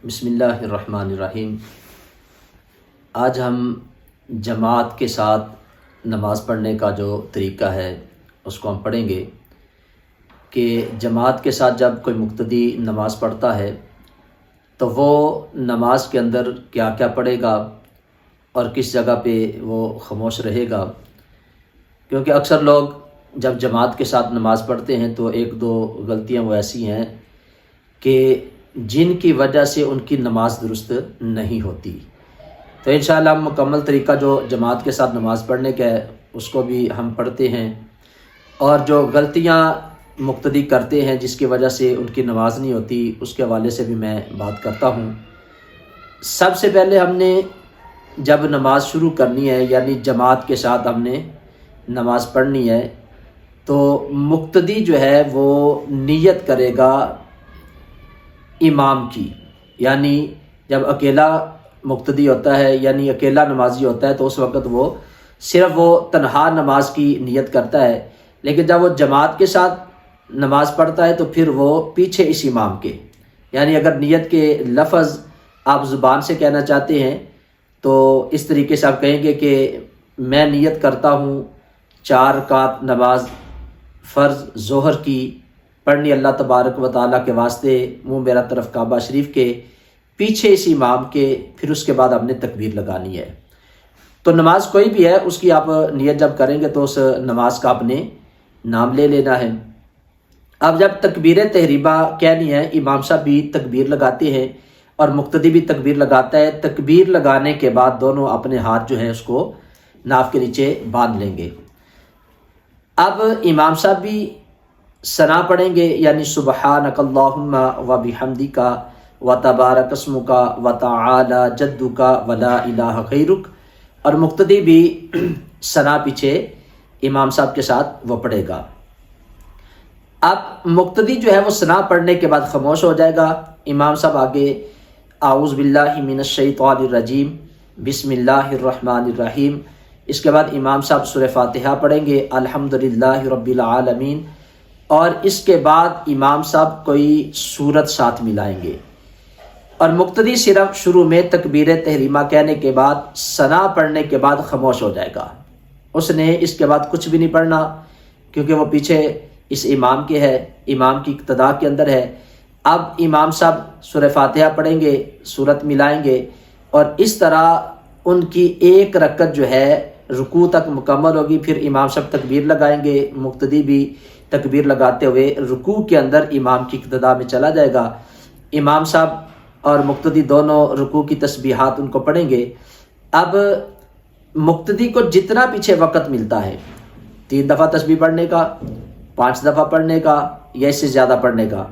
بسم اللہ الرحمن الرحیم۔ آج ہم جماعت کے ساتھ نماز پڑھنے کا جو طریقہ ہے اس کو ہم پڑھیں گے کہ جماعت کے ساتھ جب کوئی مقتدی نماز پڑھتا ہے تو وہ نماز کے اندر کیا کیا پڑھے گا اور کس جگہ پہ وہ خاموش رہے گا، کیونکہ اکثر لوگ جب جماعت کے ساتھ نماز پڑھتے ہیں تو ایک دو غلطیاں وہ ایسی ہیں کہ جن کی وجہ سے ان کی نماز درست نہیں ہوتی۔ تو انشاءاللہ ہم مکمل طریقہ جو جماعت کے ساتھ نماز پڑھنے کا ہے اس کو بھی ہم پڑھتے ہیں، اور جو غلطیاں مقتدی کرتے ہیں جس کی وجہ سے ان کی نماز نہیں ہوتی اس کے حوالے سے بھی میں بات کرتا ہوں۔ سب سے پہلے ہم نے جب نماز شروع کرنی ہے، یعنی جماعت کے ساتھ ہم نے نماز پڑھنی ہے، تو مقتدی جو ہے وہ نیت کرے گا امام کی، یعنی جب اکیلا مقتدی ہوتا ہے یعنی اکیلا نمازی ہوتا ہے تو اس وقت وہ صرف تنہا نماز کی نیت کرتا ہے، لیکن جب وہ جماعت کے ساتھ نماز پڑھتا ہے تو پھر وہ پیچھے اس امام کے، یعنی اگر نیت کے لفظ آپ زبان سے کہنا چاہتے ہیں تو اس طریقے سے آپ کہیں گے کہ میں نیت کرتا ہوں 4 رکعت نماز فرض ظہر کی پڑھنی اللہ تبارک و تعالیٰ کے واسطے، منہ میرا طرف کعبہ شریف کے، پیچھے اس امام کے، پھر اس کے بعد آپ نے تکبیر لگانی ہے۔ تو نماز کوئی بھی ہے اس کی آپ نیت جب کریں گے تو اس نماز کا آپ نے نام لے لینا ہے۔ اب جب تکبیر تحریمہ کہنی ہے، امام صاحب بھی تکبیر لگاتے ہیں اور مقتدی بھی تکبیر لگاتا ہے، تکبیر لگانے کے بعد دونوں اپنے ہاتھ جو ہیں اس کو ناف کے نیچے باندھ لیں گے۔ اب امام صاحب بھی ثنا پڑھیں گے، یعنی سبحانک اللہم و بحمدک و تبارک اسمک و تعالی جدک و لا الہ غیرک، اور مقتدی بھی ثنا پیچھے امام صاحب کے ساتھ وہ پڑھے گا۔ اب مقتدی جو ہے وہ ثنا پڑھنے کے بعد خاموش ہو جائے گا، امام صاحب آگے اعوذ باللہ من الشیطان الرجیم بسم اللہ الرحمن الرحیم، اس کے بعد امام صاحب سورہ فاتحہ پڑھیں گے الحمدللہ رب العالمین، اور اس کے بعد امام صاحب کوئی سورت ساتھ ملائیں گے، اور مقتدی صرف شروع میں تکبیر تحریمہ کہنے کے بعد ثنا پڑھنے کے بعد خاموش ہو جائے گا، اس نے اس کے بعد کچھ بھی نہیں پڑھنا کیونکہ وہ پیچھے اس امام کے ہے، امام کی اقتداء کے اندر ہے۔ اب امام صاحب سورہ فاتحہ پڑھیں گے، سورت ملائیں گے، اور اس طرح ان کی ایک رکعت جو ہے رکوع تک مکمل ہوگی، پھر امام صاحب تکبیر لگائیں گے، مقتدی بھی تکبیر لگاتے ہوئے رکوع کے اندر امام کی اقتداء میں چلا جائے گا۔ امام صاحب اور مقتدی دونوں رکوع کی تسبیحات ان کو پڑھیں گے۔ اب مقتدی کو جتنا پیچھے وقت ملتا ہے، 3 دفعہ تسبیح پڑھنے کا، 5 دفعہ پڑھنے کا یا اس سے زیادہ پڑھنے کا،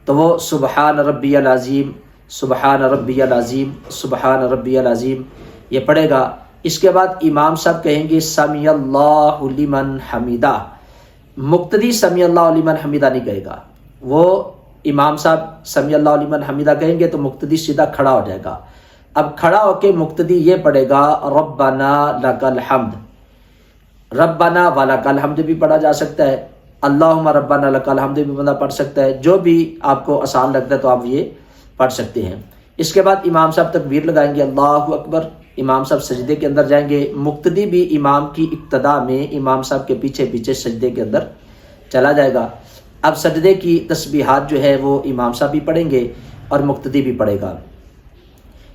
تو وہ سبحان ربی العظیم سبحان ربی العظیم سبحان ربی العظیم یہ پڑھے گا۔ اس کے بعد امام صاحب کہیں گے سمی اللہ لمن حمیدہ، مقتدی سمی اللہ لمن حمیدہ نہیں کہے گا، وہ امام صاحب سمی اللہ لمن حمیدہ کہیں گے تو مقتدی سیدھا کھڑا ہو جائے گا۔ اب کھڑا ہو کے مقتدی یہ پڑھے گا ربنا لک الحمد، ربنا ولک الحمد بھی پڑھا جا سکتا ہے، اللہم ربنا لک الحمد بھی بندہ پڑھ سکتا ہے، جو بھی آپ کو آسان لگتا ہے تو آپ یہ پڑھ سکتے ہیں۔ اس کے بعد امام صاحب تکبیر لگائیں گے اللہ اکبر، امام صاحب سجدے کے اندر جائیں گے، مقتدی بھی امام کی اقتداء میں امام صاحب کے پیچھے پیچھے سجدے کے اندر چلا جائے گا۔ اب سجدے کی تسبیحات جو ہے وہ امام صاحب بھی پڑھیں گے اور مقتدی بھی پڑھے گا۔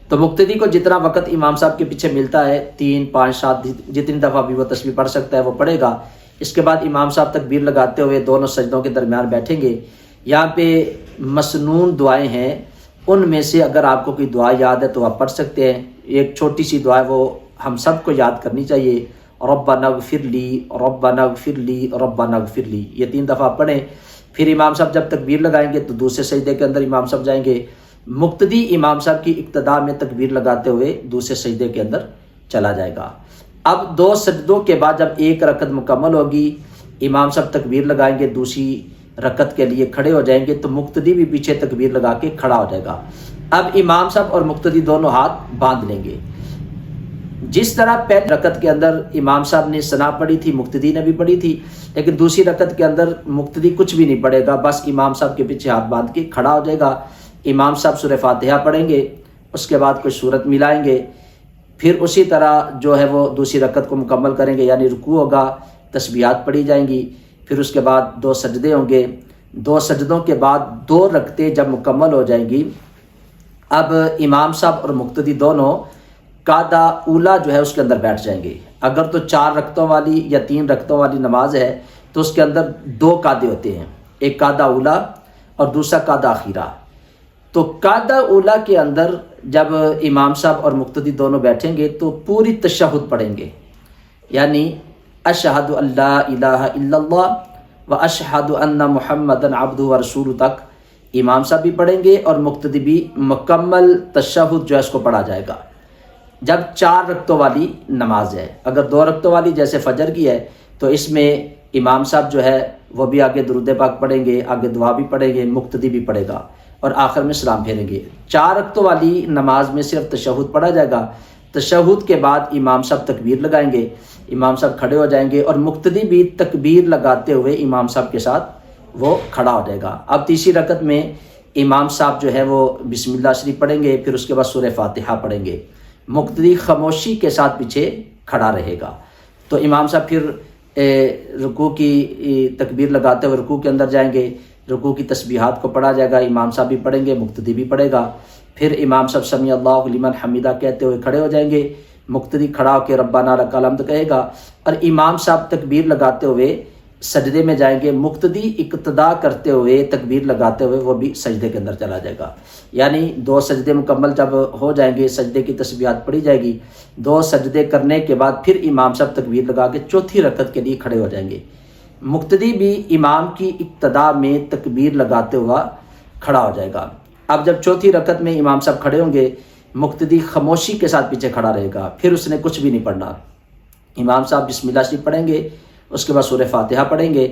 تو مقتدی کو جتنا وقت امام صاحب کے پیچھے ملتا ہے، 3 5 7 جتنی دفعہ بھی وہ تسبیح پڑھ سکتا ہے وہ پڑھے گا۔ اس کے بعد امام صاحب تکبیر لگاتے ہوئے دونوں سجدوں کے درمیان بیٹھیں گے۔ یہاں پہ مسنون دعائیں ہیں، ان میں سے اگر آپ کو کوئی دعا یاد ہے تو آپ پڑھ سکتے ہیں۔ ایک چھوٹی سی دعا ہے وہ ہم سب کو یاد کرنی چاہیے، ربنا اغفر لی ربنا اغفر لی ربنا اغفر لی، یہ 3 دفعہ پڑھیں۔ پھر امام صاحب جب تکبیر لگائیں گے تو دوسرے سجدے کے اندر امام صاحب جائیں گے، مقتدی امام صاحب کی اقتداء میں تکبیر لگاتے ہوئے دوسرے سجدے کے اندر چلا جائے گا۔ اب 2 سجدوں کے بعد جب 1 رکعت مکمل ہوگی، امام صاحب تکبیر لگائیں گے، دوسری رکعت کے لیے کھڑے ہو جائیں گے تو مقتدی بھی پیچھے تکبیر لگا کے کھڑا ہو جائے گا۔ اب امام صاحب اور مقتدی دونوں ہاتھ باندھ لیں گے۔ جس طرح پہلی رکعت کے اندر امام صاحب نے ثنا پڑھی تھی، مقتدی نے بھی پڑھی تھی، لیکن دوسری رکعت کے اندر مقتدی کچھ بھی نہیں پڑھے گا، بس امام صاحب کے پیچھے ہاتھ باندھ کے کھڑا ہو جائے گا۔ امام صاحب سورہ فاتحہ پڑھیں گے، اس کے بعد کوئی سورت ملائیں گے، پھر اسی طرح جو ہے وہ دوسری رکعت کو مکمل کریں گے، یعنی رکوع ہوگا، تسبیحات پڑھی جائیں گی، پھر اس کے بعد 2 سجدے ہوں گے، 2 سجدوں کے بعد 2 رکعتیں جب مکمل ہو جائیں گی، اب امام صاحب اور مقتدی دونوں قاعدہ اولا جو ہے اس کے اندر بیٹھ جائیں گے۔ اگر تو 4 رکعتوں والی یا 3 رکعتوں والی نماز ہے تو اس کے اندر 2 قاعدے ہوتے ہیں، ایک قاعدہ اولا اور دوسرا قاعدہ اخیرہ۔ تو قاعدہ اولا کے اندر جب امام صاحب اور مقتدی دونوں بیٹھیں گے تو پوری تشہد پڑھیں گے، یعنی اشہد ان لا الہ الا اللہ و اشہد ان محمدً عبدہ و رسولہ تک امام صاحب بھی پڑھیں گے اور مقتدی بھی مکمل تشہد جو ہے اس کو پڑھا جائے گا۔ جب 4 رکعتوں والی نماز ہے، اگر 2 رکعتوں والی جیسے فجر کی ہے تو اس میں امام صاحب جو ہے وہ بھی آگے درود پاک پڑھیں گے، آگے دعا بھی پڑھیں گے، مقتدی بھی پڑھے گا اور آخر میں سلام پھیریں گے۔ 4 رکعتوں والی نماز میں صرف تشہد پڑھا جائے گا، تشہد کے بعد امام صاحب تکبیر لگائیں گے، امام صاحب کھڑے ہو جائیں گے اور مقتدی بھی تکبیر لگاتے ہوئے امام صاحب کے ساتھ وہ کھڑا ہو جائے گا۔ اب تیسری رکعت میں امام صاحب جو ہے وہ بسم اللہ شریف پڑھیں گے، پھر اس کے بعد سورہ فاتحہ پڑھیں گے، مقتدی خاموشی کے ساتھ پیچھے کھڑا رہے گا۔ تو امام صاحب پھر رکوع کی تکبیر لگاتے ہوئے رکوع کے اندر جائیں گے، رکوع کی تسبیحات کو پڑھا جائے گا، امام صاحب بھی پڑھیں گے، مقتدی بھی پڑھے گا، پھر امام صاحب سمیع اللہ لمن حمیدہ کہتے ہوئے کھڑے ہو جائیں گے، مقتدی کھڑا ہو کے ربنا لک الحمد کہے گا اور امام صاحب تکبیر لگاتے ہوئے سجدے میں جائیں گے، مقتدی اقتدا کرتے ہوئے تکبیر لگاتے ہوئے وہ بھی سجدے کے اندر چلا جائے گا۔ یعنی 2 سجدے مکمل جب ہو جائیں گے، سجدے کی تسبیحات پڑھی جائے گی، 2 سجدے کرنے کے بعد پھر امام صاحب تکبیر لگا کے چوتھی رکعت کے لیے کھڑے ہو جائیں گے، مقتدی بھی امام کی اقتدا میں تکبیر لگاتے ہوا کھڑا ہو جائے گا۔ اب جب چوتھی رکعت میں امام صاحب کھڑے ہوں گے، مقتدی خاموشی کے ساتھ پیچھے کھڑا رہے گا، پھر اس نے کچھ بھی نہیں پڑھنا، امام صاحب بسم اللہ شریف پڑھیں گے، اس کے بعد سورہ فاتحہ پڑھیں گے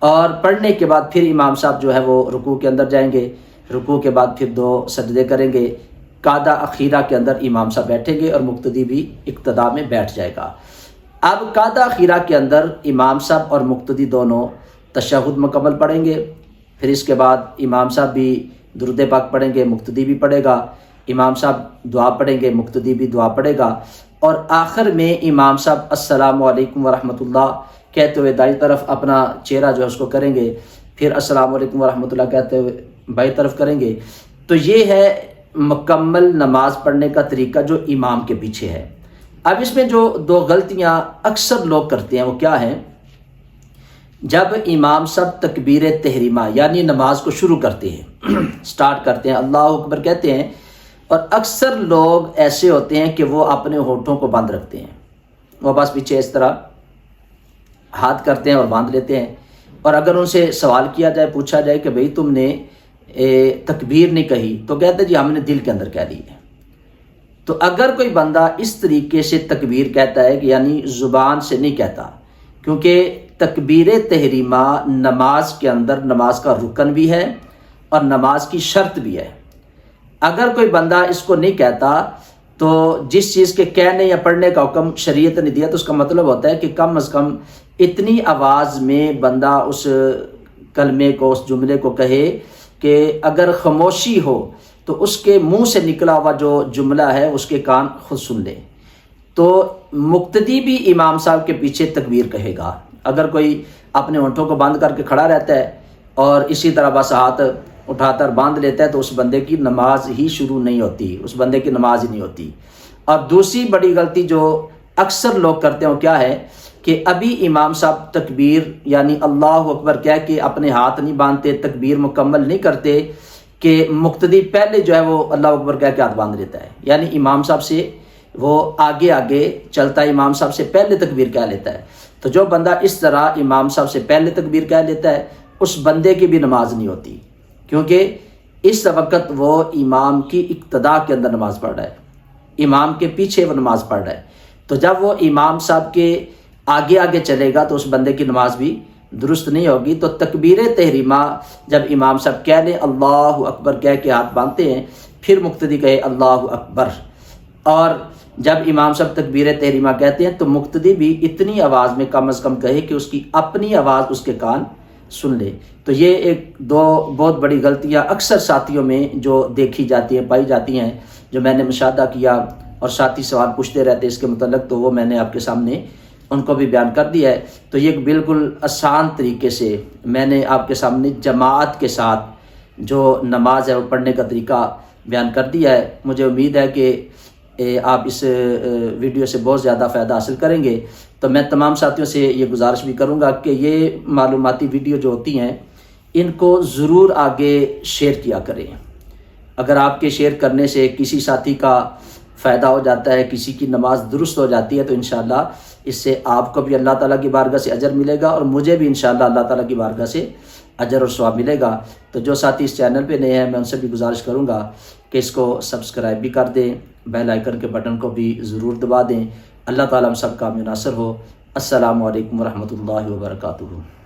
اور پڑھنے کے بعد پھر امام صاحب جو ہے وہ رکوع کے اندر جائیں گے، رکوع کے بعد پھر 2 سجدے کریں گے، قاعدہ اخیرہ کے اندر امام صاحب بیٹھیں گے اور مقتدی بھی اقتدا میں بیٹھ جائے گا۔ اب قاعدہ اخیرہ کے اندر امام صاحب اور مقتدی دونوں تشہد مکمل پڑھیں گے، پھر اس کے بعد امام صاحب بھی درود پاک پڑھیں گے، مقتدی بھی پڑھے گا، امام صاحب دعا پڑھیں گے، مقتدی بھی دعا پڑھے گا اور آخر میں امام صاحب السلام علیکم ورحمۃ اللہ کہتے ہوئے دائیں طرف اپنا چہرہ جو ہے اس کو کریں گے، پھر السلام علیکم ورحمۃ اللہ کہتے ہوئے بائیں طرف کریں گے۔ تو یہ ہے مکمل نماز پڑھنے کا طریقہ جو امام کے پیچھے ہے۔ اب اس میں جو 2 غلطیاں اکثر لوگ کرتے ہیں وہ کیا ہیں؟ جب امام صاحب تکبیر تحریمہ یعنی نماز کو شروع کرتے ہیں، سٹارٹ کرتے ہیں، اللہ اکبر کہتے ہیں، اور اکثر لوگ ایسے ہوتے ہیں کہ وہ اپنے ہونٹوں کو بند رکھتے ہیں، وہ بس پیچھے اس طرح ہاتھ کرتے ہیں اور باندھ لیتے ہیں، اور اگر ان سے سوال کیا جائے، پوچھا جائے کہ بھئی تم نے تکبیر نہیں کہی، تو کہتے جی ہم نے دل کے اندر کہہ لی ہے۔ تو اگر کوئی بندہ اس طریقے سے تکبیر کہتا ہے کہ یعنی زبان سے نہیں کہتا، کیونکہ تکبیر تحریمہ نماز کے اندر نماز کا رکن بھی ہے اور نماز کی شرط بھی ہے، اگر کوئی بندہ اس کو نہیں کہتا تو جس چیز کے کہنے یا پڑھنے کا حکم شریعت نے دیا تو اس کا مطلب ہوتا ہے کہ کم از کم اتنی آواز میں بندہ اس کلمے کو، اس جملے کو کہے کہ اگر خاموشی ہو تو اس کے منہ سے نکلا ہوا جو جملہ ہے اس کے کان خود سن لے۔ تو مقتدی بھی امام صاحب کے پیچھے تکبیر کہے گا۔ اگر کوئی اپنے ہونٹوں کو بند کر کے کھڑا رہتا ہے اور اسی طرح بس ہاتھ اٹھا کر باندھ لیتا ہے تو اس بندے کی نماز ہی شروع نہیں ہوتی، اس بندے کی نماز ہی نہیں ہوتی۔ اور دوسری بڑی غلطی جو اکثر لوگ کرتے ہیں وہ کیا ہے کہ ابھی امام صاحب تکبیر یعنی اللہ اکبر کہہ کے اپنے ہاتھ نہیں باندھتے، تکبیر مکمل نہیں کرتے کہ مقتدی پہلے جو ہے وہ اللہ اکبر کہہ کے ہاتھ باندھ لیتا ہے، یعنی امام صاحب سے وہ آگے آگے چلتا ہے، امام صاحب سے پہلے تکبیر کہہ لیتا ہے۔ تو جو بندہ اس طرح امام صاحب سے پہلے تکبیر کہہ لیتا ہے اس بندے کی بھی نماز نہیں ہوتی، کیونکہ اس وقت وہ امام کی اقتدا کے اندر نماز پڑھ رہا ہے، امام کے پیچھے وہ نماز پڑھ رہا ہے۔ تو جب وہ امام صاحب کے آگے آگے چلے گا تو اس بندے کی نماز بھی درست نہیں ہوگی۔ تو تکبیر تحریمہ جب امام صاحب کہہ لیں اللہ اکبر کہہ کے ہاتھ باندھتے ہیں، پھر مقتدی کہے اللہ اکبر، اور جب امام صاحب تکبیر تحریمہ کہتے ہیں تو مقتدی بھی اتنی آواز میں کم از کم کہے کہ اس کی اپنی آواز اس کے کان سن لے۔ تو یہ ایک دو بہت بڑی غلطیاں اکثر ساتھیوں میں جو دیکھی جاتی ہیں، پائی جاتی ہیں، جو میں نے مشاہدہ کیا، اور ساتھی سوال پوچھتے رہتے اس کے متعلق، تو وہ میں نے آپ کے سامنے ان کو بھی بیان کر دیا ہے۔ تو یہ ایک بالکل آسان طریقے سے میں نے آپ کے سامنے جماعت کے ساتھ جو نماز ہے وہ پڑھنے کا طریقہ بیان کر دیا ہے۔ مجھے امید ہے کہ آپ اس ویڈیو سے بہت زیادہ فائدہ حاصل کریں گے۔ تو میں تمام ساتھیوں سے یہ گزارش بھی کروں گا کہ یہ معلوماتی ویڈیو جو ہوتی ہیں ان کو ضرور آگے شیئر کیا کریں۔ اگر آپ کے شیئر کرنے سے کسی ساتھی کا فائدہ ہو جاتا ہے، کسی کی نماز درست ہو جاتی ہے، تو انشاءاللہ اس سے آپ کو بھی اللہ تعالیٰ کی بارگاہ سے اجر ملے گا، اور مجھے بھی انشاءاللہ اللہ تعالیٰ کی بارگاہ سے اجر اور ثواب ملے گا۔ تو جو ساتھی اس چینل پہ نئے ہیں میں ان سے بھی گزارش کروں گا کہ اس کو سبسکرائب بھی کر دیں، بیل آئیکن کے بٹن کو بھی ضرور دبا دیں۔ اللہ تعالیٰ ہم سب کا مناصر ہو۔ السلام علیکم ورحمۃ اللہ وبرکاتہ۔